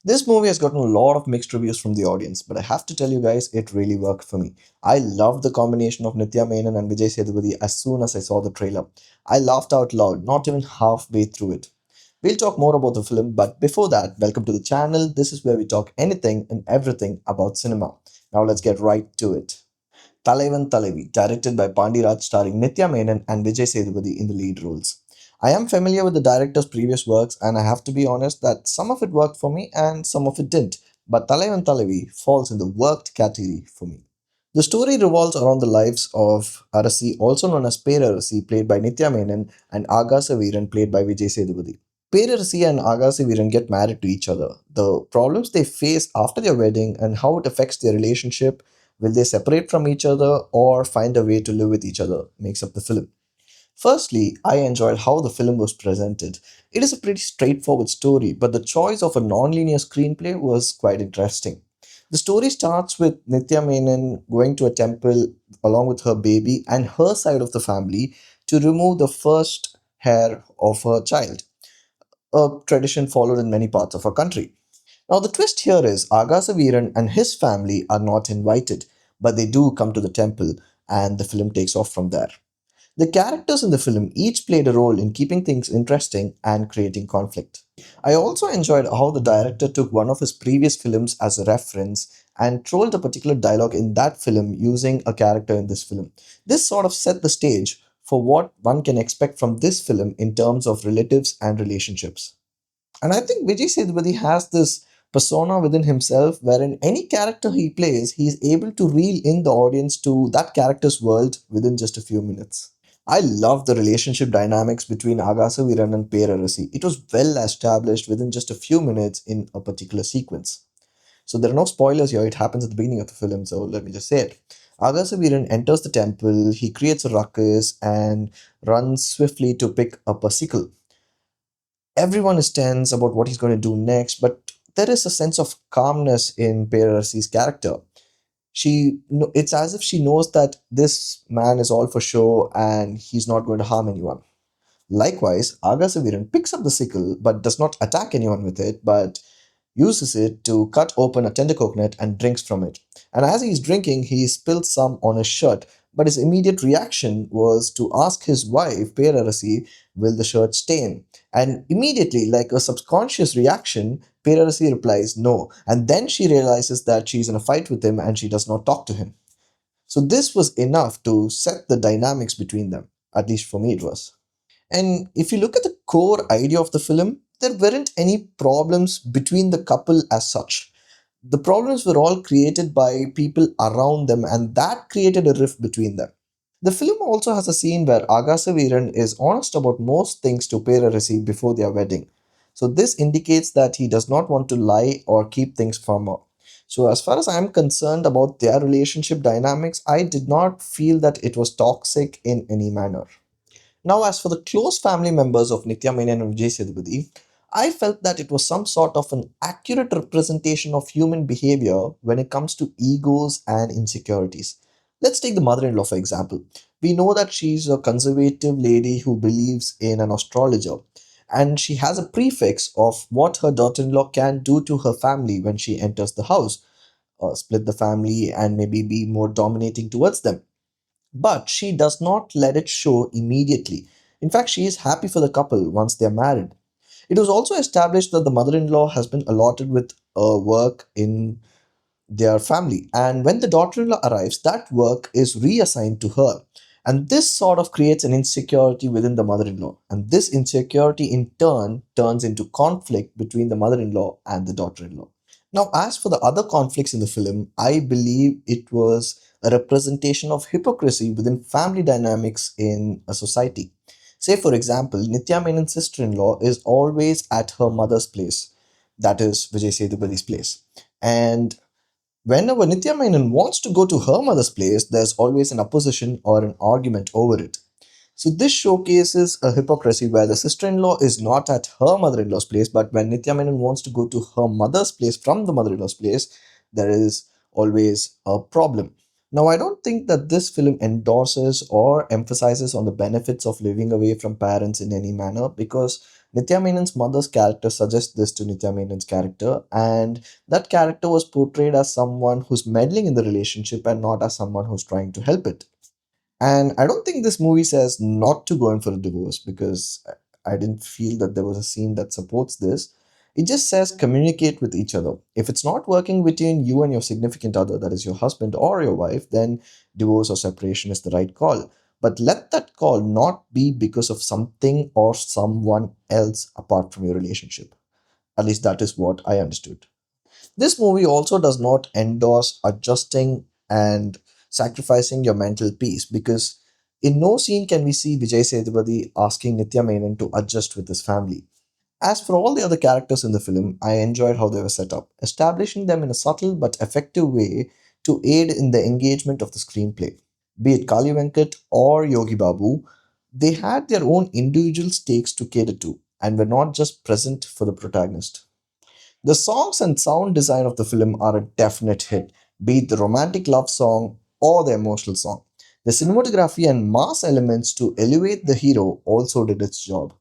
This movie has gotten a lot of mixed reviews from the audience, but I have to tell you guys, it really worked for me. I loved the combination of Nithya Menon and Vijay Sethupathi as soon as I saw the trailer. I laughed out loud, not even halfway through it. We'll talk more about the film, but before that, welcome to the channel. This is where we talk anything and everything about cinema. Now let's get right to it. Thalaivan Thalaivii, directed by Pandiraj, starring Nithya Menon and Vijay Sethupathi in the lead roles. I am familiar with the director's previous works, and I have to be honest that some of it worked for me and some of it didn't. But Thalaivan Thalaivii falls in the worked category for me. The story revolves around the lives of Arasi, also known as Perarasi, played by Nithya Menon, and Agasa Veeran, played by Vijay Sethupathi. Perarasi and Agasi Veeran get married to each other. The problems they face after their wedding and how it affects their relationship, will they separate from each other or find a way to live with each other, makes up the film. Firstly, I enjoyed how the film was presented. It is a pretty straightforward story, but the choice of a non-linear screenplay was quite interesting. The story starts with Nithya Menon going to a temple along with her baby and her side of the family to remove the first hair of her child, a tradition followed in many parts of our country. Now, the twist here is Agasa Veeran and his family are not invited, but they do come to the temple, and the film takes off from there. The characters in the film each played a role in keeping things interesting and creating conflict. I also enjoyed how the director took one of his previous films as a reference and trolled a particular dialogue in that film using a character in this film. This sort of set the stage for what one can expect from this film in terms of relatives and relationships. And I think Vijay Sethupathi has this persona within himself wherein any character he plays, he is able to reel in the audience to that character's world within just a few minutes. I love the relationship dynamics between Agasa Veeran and Perarasi. It was well established within just a few minutes in a particular sequence. So there are no spoilers here, it happens at the beginning of the film, so let me just say it. Agasa Veeran enters the temple, he creates a ruckus and runs swiftly to pick up a sickle. Everyone is tense about what he's going to do next, but there is a sense of calmness in Perarasi's character. It's as if she knows that this man is all for show and he's not going to harm anyone. Likewise, Agasaviran picks up the sickle but does not attack anyone with it, but uses it to cut open a tender coconut and drinks from it. And as he's drinking, he spills some on his shirt, but his immediate reaction was to ask his wife, Perarasi, will the shirt stain? And immediately, like a subconscious reaction, Perarasi replies no. And then she realizes that she's in a fight with him and she does not talk to him. So this was enough to set the dynamics between them. At least for me, it was. And if you look at the core idea of the film, there weren't any problems between the couple as such. The problems were all created by people around them, and that created a rift between them. The film also has a scene where Agasaviran is honest about most things to Perarasi before their wedding. So this indicates that he does not want to lie or keep things from her. So as far as I am concerned about their relationship dynamics, I did not feel that it was toxic in any manner. Now, as for the close family members of Nithya Menon and Vijay Sethupathi, I felt that it was some sort of an accurate representation of human behavior when it comes to egos and insecurities. Let's take the mother in law, for example. We know that she's a conservative lady who believes in an astrologer, and she has a prefix of what her daughter in law can do to her family when she enters the house, split the family, and maybe be more dominating towards them. But she does not let it show immediately. In fact, she is happy for the couple once they are married. It was also established that the mother in law has been allotted with work in their family, and when the daughter in law arrives, that work is reassigned to her. And this sort of creates an insecurity within the mother in law. And this insecurity in turn turns into conflict between the mother in law and the daughter in law. Now, as for the other conflicts in the film, I believe it was a representation of hypocrisy within family dynamics in a society. Say, for example, Nithya Menon's sister in law is always at her mother's place, that is, Vijay Sethupath's place. And whenever Nithya Menon wants to go to her mother's place, there's always an opposition or an argument over it. So this showcases a hypocrisy where the sister-in-law is not at her mother-in-law's place, but when Nithya Menon wants to go to her mother's place from the mother-in-law's place, there is always a problem. Now, I don't think that this film endorses or emphasizes on the benefits of living away from parents in any manner, because Nithya Menen's mother's character suggests this to Nithya Menen's character, and that character was portrayed as someone who's meddling in the relationship and not as someone who's trying to help it. And I don't think this movie says not to go in for a divorce because I didn't feel that there was a scene that supports this. It just says communicate with each other. If it's not working between you and your significant other, that is your husband or your wife, then divorce or separation is the right call. But let that call not be because of something or someone else apart from your relationship. At least that is what I understood. This movie also does not endorse adjusting and sacrificing your mental peace because in no scene can we see Vijay Sethupathi asking Nithya Menon to adjust with his family. As for all the other characters in the film, I enjoyed how they were set up, establishing them in a subtle but effective way to aid in the engagement of the screenplay. Be it Kaali Venkat or Yogi Babu, they had their own individual stakes to cater to and were not just present for the protagonist. The songs and sound design of the film are a definite hit, be it the romantic love song or the emotional song. The cinematography and mass elements to elevate the hero also did its job.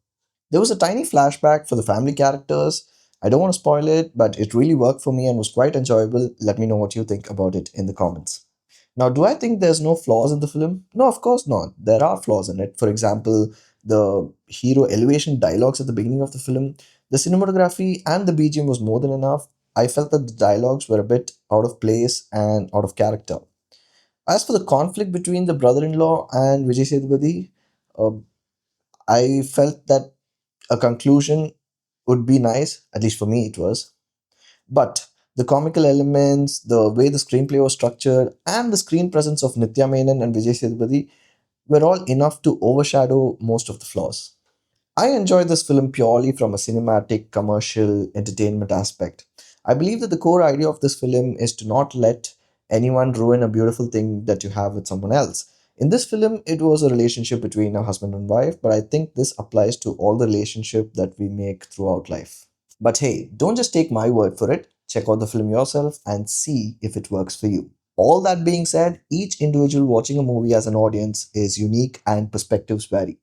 There was a tiny flashback for the family characters. I don't want to spoil it, but it really worked for me and was quite enjoyable. Let me know what you think about it in the comments. Now, do I think there's no flaws in the film? No, of course not. There are flaws in it. For example, the hero elevation dialogues at the beginning of the film, the cinematography and the BGM was more than enough. I felt that the dialogues were a bit out of place and out of character. As for the conflict between the brother-in-law and Vijay Sethupathi, uh, I felt that a conclusion would be nice, at least for me it was. But the comical elements, the way the screenplay was structured, and the screen presence of Nithya Menon and Vijay Sethupathi were all enough to overshadow most of the flaws. I enjoyed this film purely from a cinematic, commercial, entertainment aspect. I believe that the core idea of this film is to not let anyone ruin a beautiful thing that you have with someone else. In this film, it was a relationship between a husband and wife, but I think this applies to all the relationship that we make throughout life. But hey, don't just take my word for it. Check out the film yourself and see if it works for you. All that being said, each individual watching a movie as an audience is unique and perspectives vary.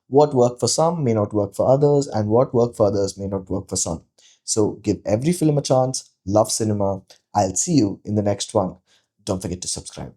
What worked for some may not work for others, and what worked for others may not work for some. So give every film a chance, love cinema. I'll see you in the next one. Don't forget to subscribe.